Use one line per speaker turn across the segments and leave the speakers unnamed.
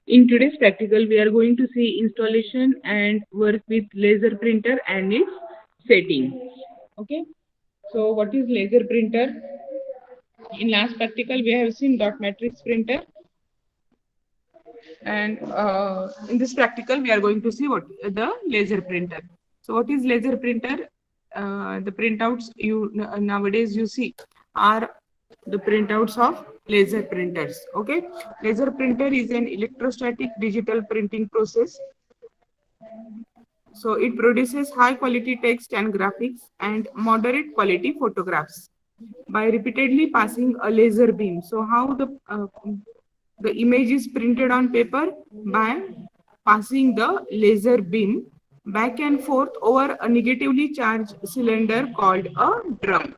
In today's practical, we are going to see installation and work with laser printer and its setting. Okay. So what is laser printer? In last practical, we have seen dot matrix printer. And in this practical, we are going to see what the laser printer. So what is laser printer? The printouts you nowadays you see are the printouts of laser printers. Okay, laser printer is an electrostatic digital printing process. So it produces high quality text and graphics and moderate quality photographs by repeatedly passing a laser beam. So how the image is printed on paper? By passing the laser beam back and forth over a negatively charged cylinder called a drum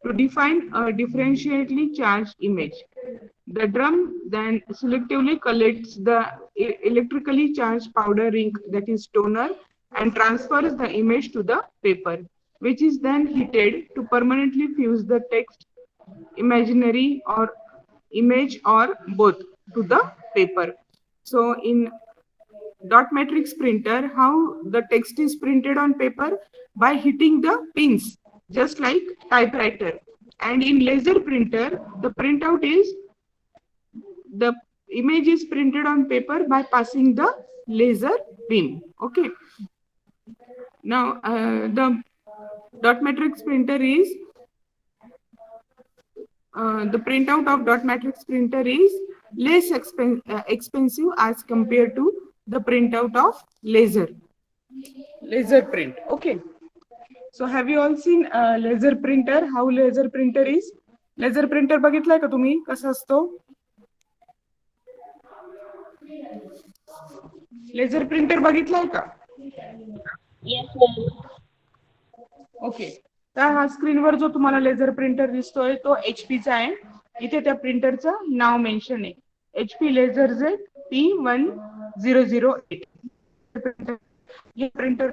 to define a differentially charged image. The drum then selectively collects the electrically charged powder ink, that is toner, and transfers the image to the paper, which is then heated to permanently fuse the text, imaginary or image, or both to the paper. So in dot matrix printer, how the text is printed on paper? By hitting the pins, just like typewriter. And in laser printer, the printout is the image is printed on paper by passing the laser beam. Okay. Now the dot matrix printer is the printout of dot matrix printer is less expensive as compared to the printout of laser print. Okay. So have you all seen laser printer? How laser printer is? Laser printer बघितलाय का तुम्ही कसा असतो? Laser printer बघितलाय का?
Yes, ma'am.
Okay. तर हा स्क्रीनवर जो तुम्हाला लेझर प्रिंटर दिसतोय तो HP चा आहे. इथे त्या प्रिंटरचं नाव मेन्शन आहे, HP LaserJet P1008. हे प्रिंटर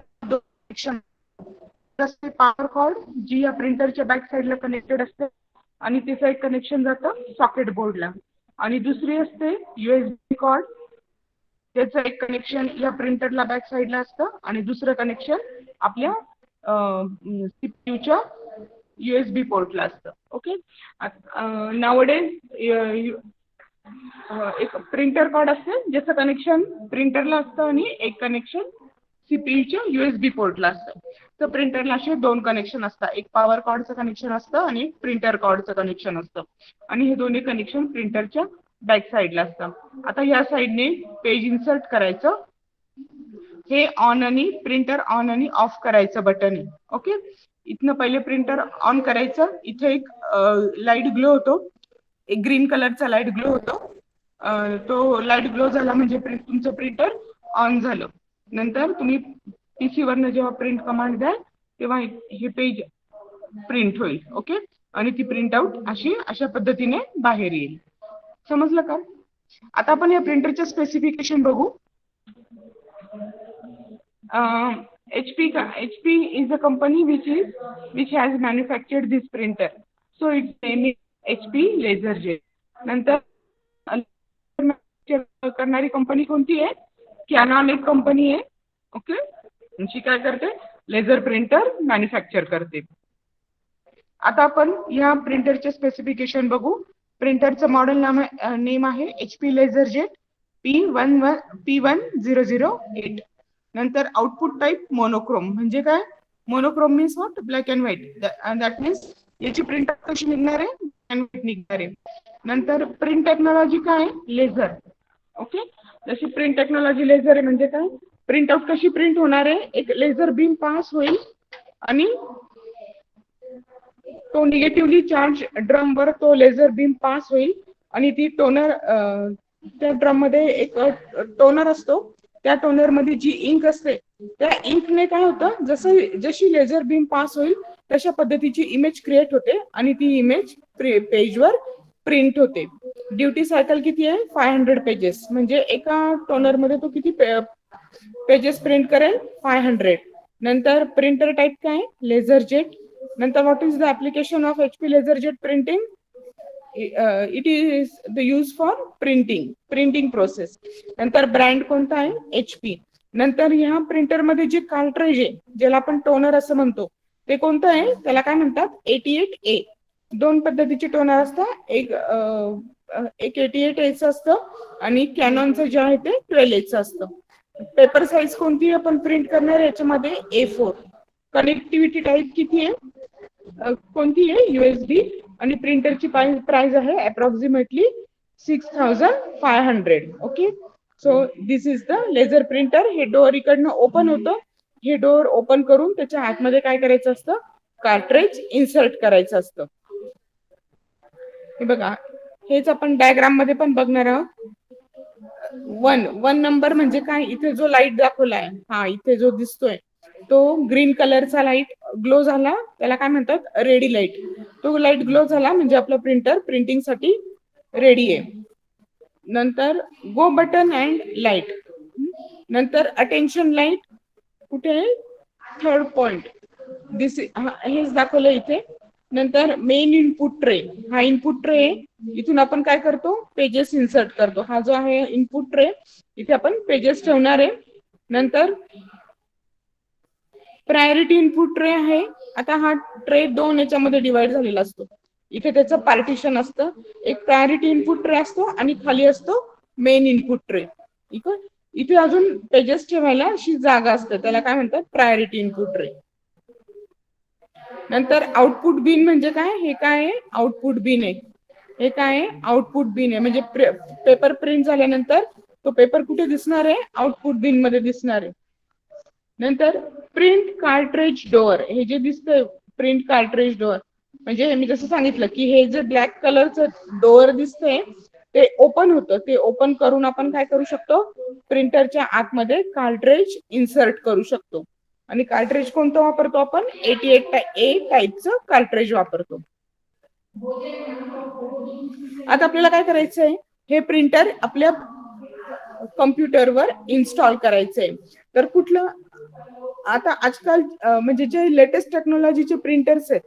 असते पॉवर कॉर्ड जी या प्रिंटरच्या बॅक साईडला कनेक्टेड असते आणि तिचं एक कनेक्शन जातं सॉकेट बोर्डला आणि दुसरी असते USB कॉर्ड, त्याचं एक कनेक्शन या प्रिंटरला बॅक साईडला असतं आणि दुसरं कनेक्शन आपल्या सीपीयूच्या USB पोर्टला असतं. ओके. नावडेज एक प्रिंटर कॉर्ड असते ज्याचं कनेक्शन प्रिंटरला असतं आणि एक कनेक्शन सीपीयूच्या USB पोर्टला असतं. तर प्रिंटरला असे दोन कनेक्शन असतात, एक पॉवर कॉर्डचं कनेक्शन असतं आणि एक प्रिंटर कॉर्डचं कनेक्शन असतं आणि हे दोन्ही कनेक्शन प्रिंटरच्या बॅक साईडला असतं. आता या साईडने पेज इन्सर्ट करायचं, हे ऑन आणि प्रिंटर ऑन आणि ऑफ करायचं बटन आहे. ओके. इथनं पहिले प्रिंटर ऑन करायचं, इथे एक लाईट ग्लो होतो, एक ग्रीन कलरचा लाईट ग्लो होतो, तो लाईट ग्लो झाला म्हणजे तुमचं प्रिंटर ऑन झालं. नंतर तुम्ही PC वरनं जेव्हा प्रिंट कमांड द्याल तेव्हा हे पेज प्रिंट होईल. ओके. आणि ती प्रिंट आउट अशा पद्धतीने बाहेर येईल. समजलं का? आता आपण या प्रिंटरचे स्पेसिफिकेशन बघू. HP is a company which has manufactured this printer. So its name is HP LaserJet. नंतर करणारी कंपनी कोणती आहे? कॅनॉन एक कंपनी आहे. ओके. ती काय करते? लेझर प्रिंटर मॅन्युफॅक्चर करते. आता आपण या प्रिंटरचे स्पेसिफिकेशन बघू. प्रिंटरचं मॉडेल नेम आहे HP LaserJet P1008. नंतर आउटपुट टाइप मोनोक्रोम. म्हणजे काय? Monochrome means what? Black and white. That means याची प्रिंट कशी निघणार आहे? अँड व्हाईट निघणार आहे. नंतर प्रिंट टेक्नॉलॉजी काय? लेझर. ओके. जशी प्रिंट टेक्नॉलॉजी लेझर आहे म्हणजे काय? प्रिंट आउट कशी प्रिंट होणार आहे? एक लेझर बीम पास होईल आणि तो निगेटिव्हली चार्ज ड्रम वर तो लेझर बीम पास होईल आणि ती टोनर त्या ड्रम मध्ये एक टोनर असतो, त्या टोनर मध्ये जी इंक असते त्या इंकने काय होतं, जशी लेझर बीम पास होईल तशा पद्धतीची इमेज क्रिएट होते आणि ती इमेज पेजवर प्रिंट होते. ड्युटी सायकल किती आहे? 500 पेजेस. म्हणजे एका टोनर मध्ये तो किती पेजेस प्रिंट करेल? 500. नंतर प्रिंटर टाइप काय? Laser jet. नंतर what is the application of HP laserjet printing? It is the use for printing process. नंतर ब्रँड कोणता आहे? HP. नंतर ह्या प्रिंटर मध्ये जे कार्ट्रेज आहे, ज्याला आपण टोनर असं म्हणतो, ते कोणतं आहे? त्याला काय म्हणतात? 88A. दोन पद्धतीचे टोनर असतात, एक 88A चं असतं आणि कॅनॉनचं जे आहे ते 12A चं असतं. पेपर साईज कोणती आपण प्रिंट करणार याच्यामध्ये? A4. कनेक्टिव्हिटी टाईप किती आहे? कोणती आहे? USB. आणि प्रिंटरची प्राइस आहे approximately 6500. Okay, so this is the laser printer. हे डोअर इकडनं ओपन होतं. हे डोअर ओपन करून त्याच्या आतमध्ये काय करायचं असतं? कार्ट्रेज इन्सर्ट करायचं असतं. हे बघा, हेच आपण डायग्राम मध्ये पण बघणार आहोत. 1 नंबर म्हणजे काय? इथे जो लाईट दाखवलाय, हा इथे जो दिसतोय तो ग्रीन कलरचा लाईट ग्लो झाला, त्याला काय म्हणतात? Ready light. तो लाईट ग्लो झाला म्हणजे आपलं प्रिंटर प्रिंटिंग साठी रेडी आहे. नंतर गो बटन अँड लाईट. नंतर अटेन्शन लाईट कुठे आहे? 3rd point. दिस हेच दाखवलं इथे. नंतर मेन इनपुट ट्रे. हा इनपुट ट्रे आहे. इथून आपण काय करतो? पेजेस इन्सर्ट करतो. हा जो आहे इनपुट ट्रे, इथे आपण पेजेस ठेवणार आहे. नंतर प्रायोरिटी इनपुट ट्रे आहे. आता हा ट्रे 2 याच्यामध्ये डिवाइड झालेला असतो. इथे त्याचं पार्टिशन असतं. एक प्रायोरिटी इनपुट ट्रे असतो आणि खाली असतो मेन इनपुट ट्रे. इथे अजून पेजेस ठेवायला अशी जागा असते, त्याला काय म्हणतात? Priority input tray. नंतर आउटपुट बिन म्हणजे काय? हे काय आहे? आउटपुट बिन आहे. हे काय आहे? आउटपुट बिन आहे. म्हणजे पेपर प्रिंट झाल्यानंतर तो पेपर कुठे दिसणार आहे? आउटपुट बिन मध्ये दिसणार आहे. नंतर प्रिंट कार्ट्रेज डोअर. हे जे दिसतंय प्रिंट कार्ट्रेज डोअर, म्हणजे मी जसं सांगितलं की हे जे ब्लॅक कलरचं डोअर दिसतंय ते ओपन होतं. ते ओपन करून आपण काय करू शकतो? प्रिंटरच्या आतमध्ये कार्ट्रेज इन्सर्ट करू शकतो. आणि कार्ट्रेज कोणतं वापरतो आपण? 88A टाईपचं कार्ट्रेज वापरतो. आता आपल्याला काय करायचंय? हे प्रिंटर आपल्या कम्प्युटरवर इन्स्टॉल करायचंय. तर कुठलं? आता आजकाल म्हणजे जे लेटेस्ट टेक्नॉलॉजीचे प्रिंटर्स आहेत,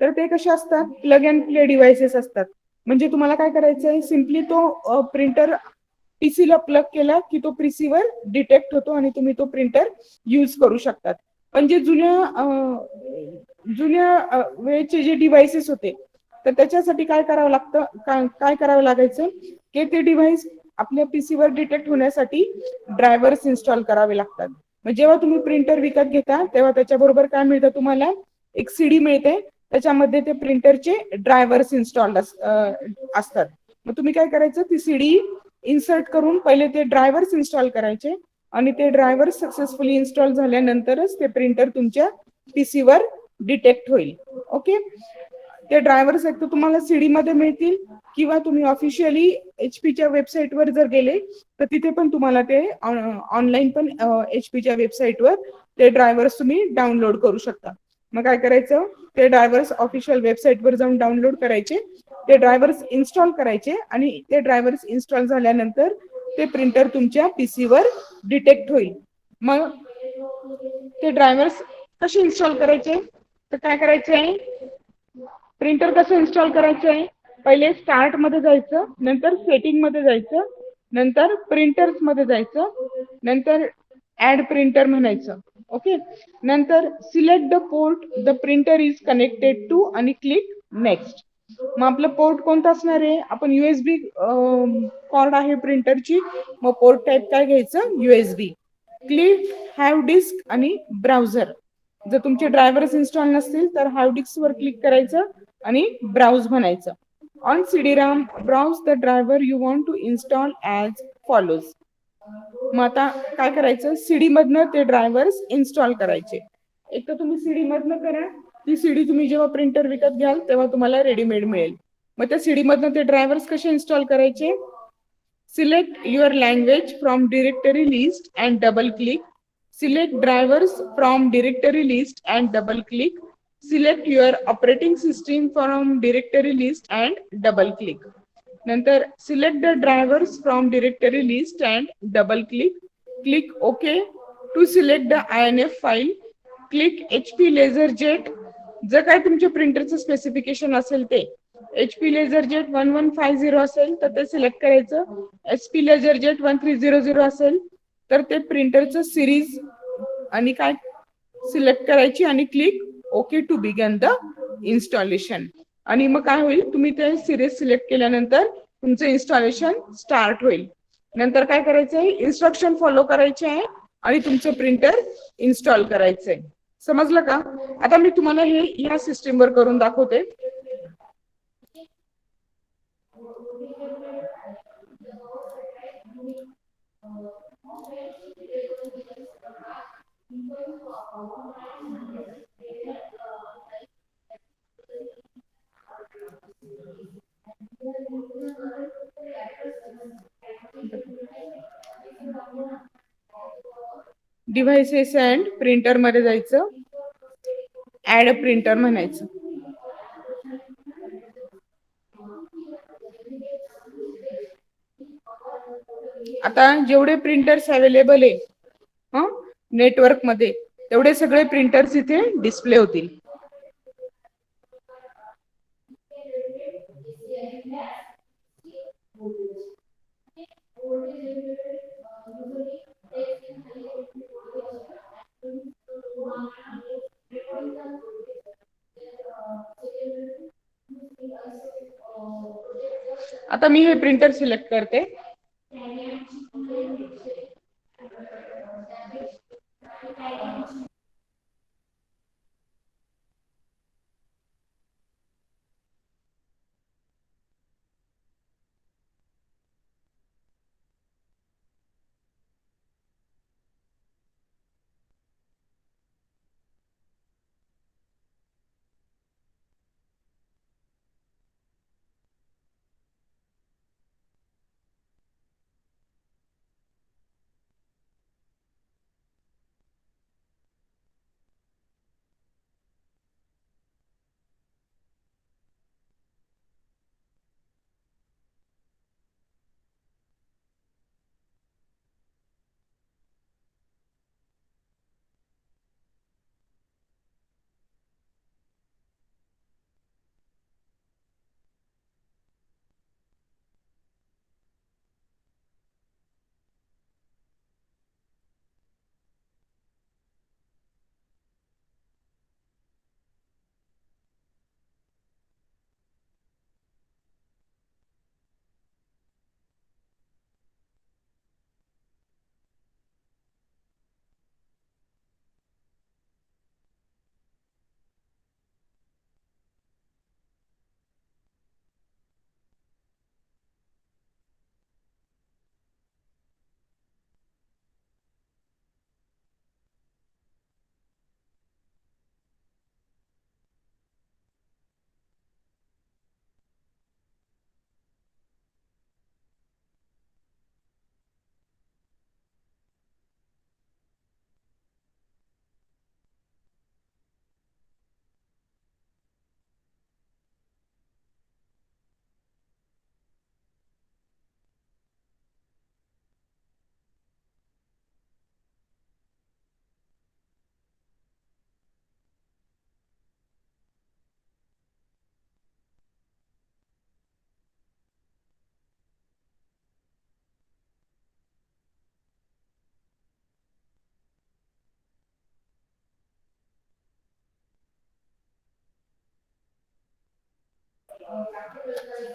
तर ते कसे असतात? प्लग अँड प्ले डिव्हाइसेस असतात. म्हणजे तुम्हाला काय करायचंय? सिम्पली तो प्रिंटर पीसीला प्लग केला की तो पीसीवर डिटेक्ट होतो आणि तुम्ही तो प्रिंटर यूज करू शकतात. पण जे जुन्या वेळेचे जे डिव्हाइसेस होते, तर त्याच्यासाठी काय करावं लागतं? काय करावं लागायचं की ते डिव्हाइस आपल्या पीसीवर डिटेक्ट होण्यासाठी ड्रायव्हर्स इन्स्टॉल करावे लागतात. मग जेव्हा तुम्ही प्रिंटर विकत घेता तेव्हा त्याच्याबरोबर काय मिळतं तुम्हाला? एक सीडी मिळते, त्याच्यामध्ये ते प्रिंटरचे ड्रायव्हर्स इन्स्टॉल्ड असतात. मग तुम्ही काय करायचं? ती सीडी इन्सर्ट करून पहिले ते ड्रायव्हर्स इन्स्टॉल करायचे आणि ते ड्रायव्हर्स सक्सेसफुली इन्स्टॉल झाल्यानंतरच ते प्रिंटर तुमच्या पीसीवर डिटेक्ट होईल. ओके, ते ड्रायव्हर्स एक तर तुम्हाला सीडी मध्ये मिळतील किंवा तुम्ही ऑफिशियली एचपीच्या वेबसाईटवर जर गेले तर तिथे पण तुम्हाला ते ऑनलाईन पण एचपीच्या वेबसाईटवर ते ड्रायव्हर्स तुम्ही डाउनलोड करू शकता. मग काय करायचं? ते ड्रायव्हर्स ऑफिशियल वेबसाईटवर जाऊन डाउनलोड करायचे, ते ड्रायव्हर्स इन्स्टॉल करायचे आणि ते ड्रायव्हर्स इन्स्टॉल झाल्यानंतर ते प्रिंटर तुमच्या पीसीवर डिटेक्ट होईल. मग ते ड्रायव्हर्स कसे इन्स्टॉल करायचे? तर काय करायचंय? प्रिंटर कसं इन्स्टॉल करायचंय? पहिले स्टार्ट मध्ये जायचं, नंतर सेटिंग मध्ये जायचं, नंतर प्रिंटर्स मध्ये जायचं, नंतर ऍड प्रिंटर म्हणायचं. ओके, नंतर select the port the printer is connected to आणि क्लिक नेक्स्ट. मग आपलं पोर्ट कोणतं असणार आहे? आपण USB कॉर्ड आहे प्रिंटरची, मग पोर्ट टाईप काय घ्यायचं? USB. क्लिक हॅव डिस्क आणि ब्राउझर. जर तुमचे ड्रायव्हर्स इन्स्टॉल नसतील तर हॅव डिस्क वर क्लिक करायचं आणि ब्राउज म्हणायचं. On CD-ROM browse the driver you want to install as follows. मग आता काय करायचं? सीडी मधनं ते ड्रायव्हर्स इन्स्टॉल करायचे. एक तर तुम्ही सीडी मधनं करा, ती सीडी तुम्ही जेव्हा प्रिंटर विकत घ्याल तेव्हा तुम्हाला रेडीमेड मिळेल. मग त्या सीडी मधनं ते ड्रायव्हर्स कसे इन्स्टॉल करायचे? Select your language from directory list and double click. Select drivers from directory list and double click. Select your operating system from directory list and double click. नंतर select the drivers from directory list and double click. Click okay to select the INF file. Click HP laserjet जर काय तुमच्या प्रिंटरचं specification असेल ते HP LaserJet 1150 असेल तर ते select करायचं. SP LaserJet 1300 असेल तर ते प्रिंटरचं सिरीज आणि काय सिलेक्ट करायची आणि click okay to begin the installation. आणि मग काय होईल, तुम्ही ते सिरीज सिलेक्ट केल्यानंतर तुमचं इन्स्टॉलेशन स्टार्ट होईल. नंतर काय करायचंय, इन्स्ट्रक्शन फॉलो करायचे आहे आणि तुमचं प्रिंटर इन्स्टॉल करायचंय. समजलं का? आता मी तुम्हाला हे या सिस्टीमवर करून दाखवते. डिव्हाइसेस अँड प्रिंटर मध्ये जायचं, ऍड अ प्रिंटर म्हणायचं. आता जेवढे प्रिंटर्स अवेलेबल आहे नेटवर्क मध्ये तेवढे सगळे प्रिंटर्स इथे डिस्प्ले होतील. आता मी हे प्रिंटर सिलेक्ट करते.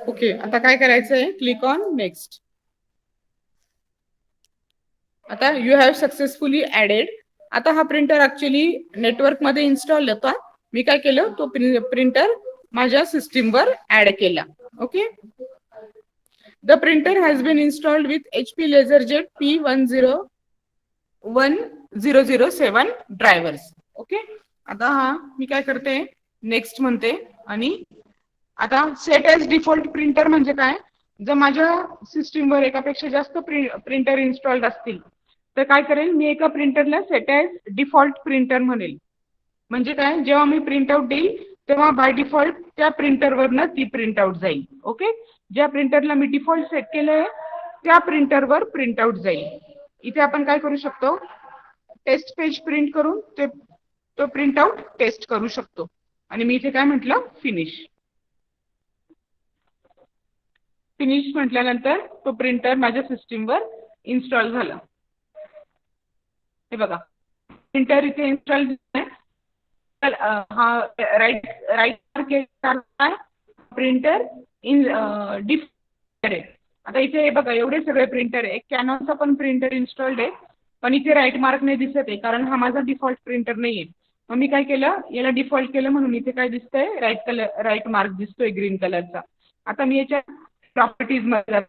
ओके, आता काय करायचंय, क्लिक ऑन नेक्स्ट. आता यू हॅव सक्सेसफुली ऍडेड. आता हा प्रिंटर ऍक्च्युली नेटवर्क मध्ये इन्स्टॉल होता. मी काय केलं, तो प्रिंटर माझ्या सिस्टीमवर ऍड केला. Okay, the printer has been installed with HP LaserJet P1007 drivers. Okay, आता हा मी काय करते, नेक्स्ट म्हणते. आणि आता सेट एज डिफॉल्ट प्रिंटर म्हणजे काय, जर माझ्या सिस्टीमवर एकापेक्षा जास्त प्रिंटर इन्स्टॉल्ड असतील तर काय करेल, मी एका प्रिंटरला सेट एज डिफॉल्ट प्रिंटर म्हणेल. म्हणजे काय, जेव्हा मी प्रिंट आउट देईल तेव्हा बाय डिफॉल्ट त्या प्रिंटरवरनं ती प्रिंट आउट जाईल. ओके, ज्या प्रिंटरला मी डिफॉल्ट सेट केलंय त्या प्रिंटरवर प्रिंट आउट जाईल. इथे आपण काय करू शकतो, टेस्ट पेज प्रिंट करून तो प्रिंट आउट टेस्ट करू शकतो. आणि मी इथे काय म्हटलं, फिनिश. फिनिश म्हटल्यानंतर तो प्रिंटर माझ्या सिस्टीमवर इन्स्टॉल झाला. हे बघा, प्रिंटर इथे इन्स्टॉल झालाय. हा right right printer in default आहे. आता इथे हे बघा, एवढे सगळे प्रिंटर आहे. एक कॅनॉनचा पण प्रिंटर इन्स्टॉल्ड आहे, पण इथे राईट मार्क नाही दिसत आहे, कारण हा माझा डिफॉल्ट प्रिंटर नाहीये. मग मी काय केलं, याला डिफॉल्ट केलं म्हणून इथे काय दिसतंय, राईट मार्क दिसतोय ग्रीन कलरचा. आता मी याच्या प्रॉपर्टीज मध्ये जाते.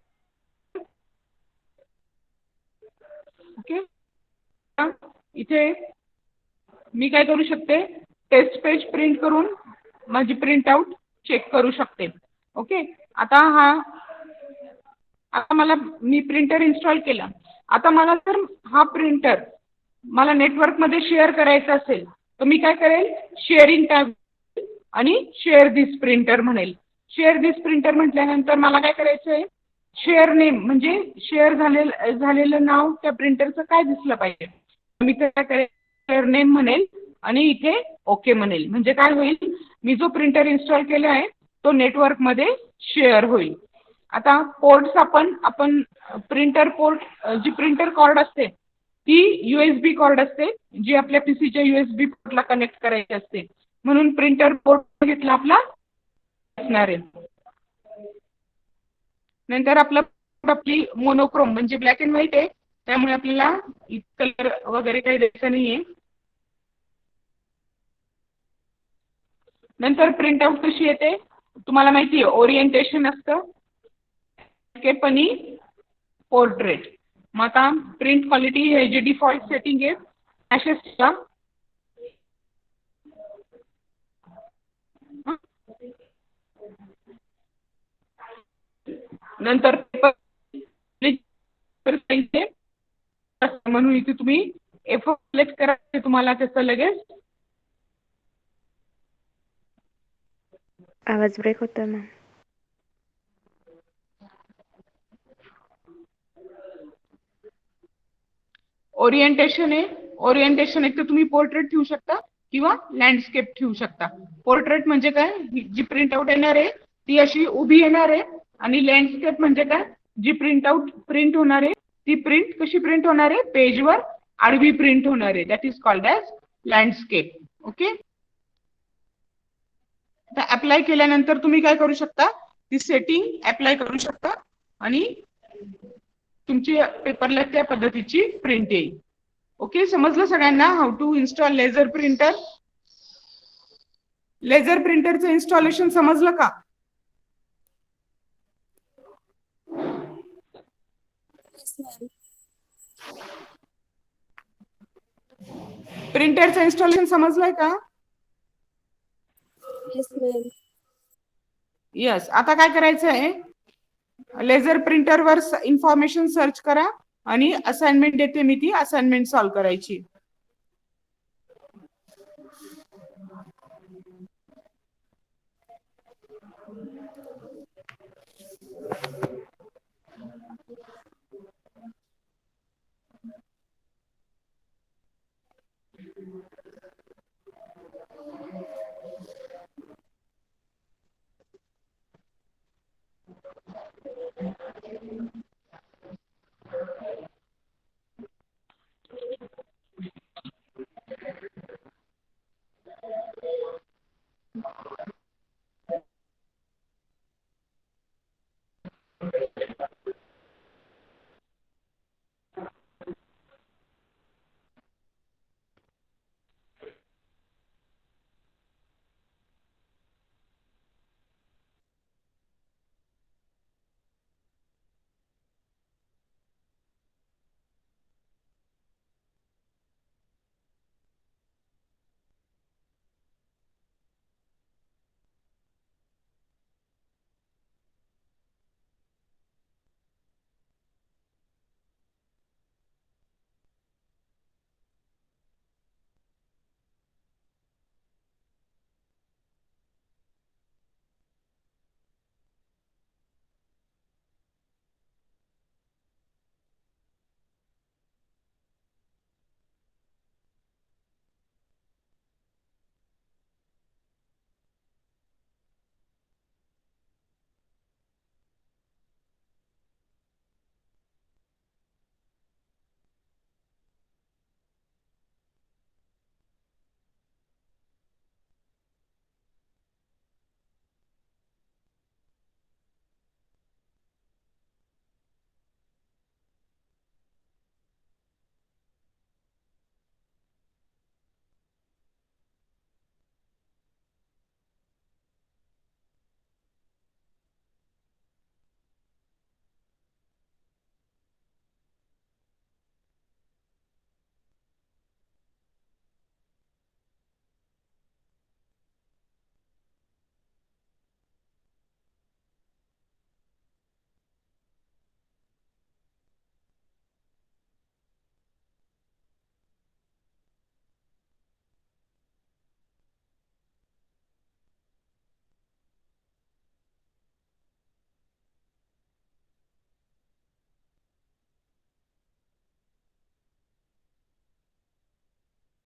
ओके, इथे मी काय करू शकते, टेस्ट पेज प्रिंट करून माझी प्रिंट आउट चेक करू शकते. ओके, आता मला मी प्रिंटर इन्स्टॉल केला. आता मला जर हा प्रिंटर मला नेटवर्कमध्ये शेअर करायचा असेल तर मी काय करेल, शेअरिंग टॅब आणि शेअर दिस प्रिंटर म्हणेल. शेअर दिस प्रिंटर म्हटल्यानंतर मला काय करायचं आहे, शेअर नेम म्हणजे शेअर झालेलं नाव त्या प्रिंटरचं काय दिसलं पाहिजे. मी काय करेल, शेअर नेम म्हणेल आणि इथे ओके म्हणेल. म्हणजे काय होईल, मी जो प्रिंटर इन्स्टॉल केला आहे तो नेटवर्कमध्ये शेअर होईल. आता पोर्ट्स आपण प्रिंटर पोर्ट, जी प्रिंटर कॉर्ड असते ती USB कॉर्ड असते, जी आपल्या पीसीच्या USB पोर्टला कनेक्ट करायची असते. म्हणून प्रिंटर पोर्ट घेतला आपला असणार आहे. नंतर आपली मोनोक्रोम म्हणजे ब्लॅक अँड व्हाईट आहे, त्यामुळे आपल्याला कलर वगैरे काही द्यायचं नाहीये. नंतर प्रिंट आउट कशी येते तुम्हाला माहिती आहे, ओरिएंटेशन असतं, आणि पोर्ट्रेट. मग आता प्रिंट क्वालिटी हे जे डिफॉल्ट सेटिंग आहे अशाच नंतर म्हणून इथे तुम्ही F सिलेक्ट करायचे, तुम्हाला त्याचं लगेच.
आवाज ब्रेक होतोय मॅम.
ओरिएंटेशन आहे, ओरिएंटेशन एक तर तुम्ही पोर्ट्रेट ठेवू शकता किंवा लँडस्केप ठेवू शकता. पोर्ट्रेट म्हणजे काय, जी प्रिंट आउट येणार आहे ती अशी उभी येणार आहे, आणि लँडस्केप म्हणजे काय, जी प्रिंट होणार आहे ती प्रिंट कशी प्रिंट होणार आहे, पेजवर आडवी प्रिंट होणार आहे. That is called as landscape. Okay, तर अप्लाय केल्यानंतर तुम्ही काय करू शकता, ती सेटिंग अप्लाय करू शकता आणि तुमची पेपरला त्या पद्धतीची प्रिंट येईल. ओके, समजलं सगळ्यांना how to install laser printer. Laser प्रिंटरचं इन्स्टॉलेशन समजलं का? प्रिंटरचं इन्स्टॉलेशन समजलंय का?
Yes ma'am.
यस. आता काय करायचं आहे, लेझर प्रिंटरवर इन्फॉर्मेशन सर्च करा आणि असाइनमेंट देते मी, ती असाइनमेंट सॉल्व्ह करायची.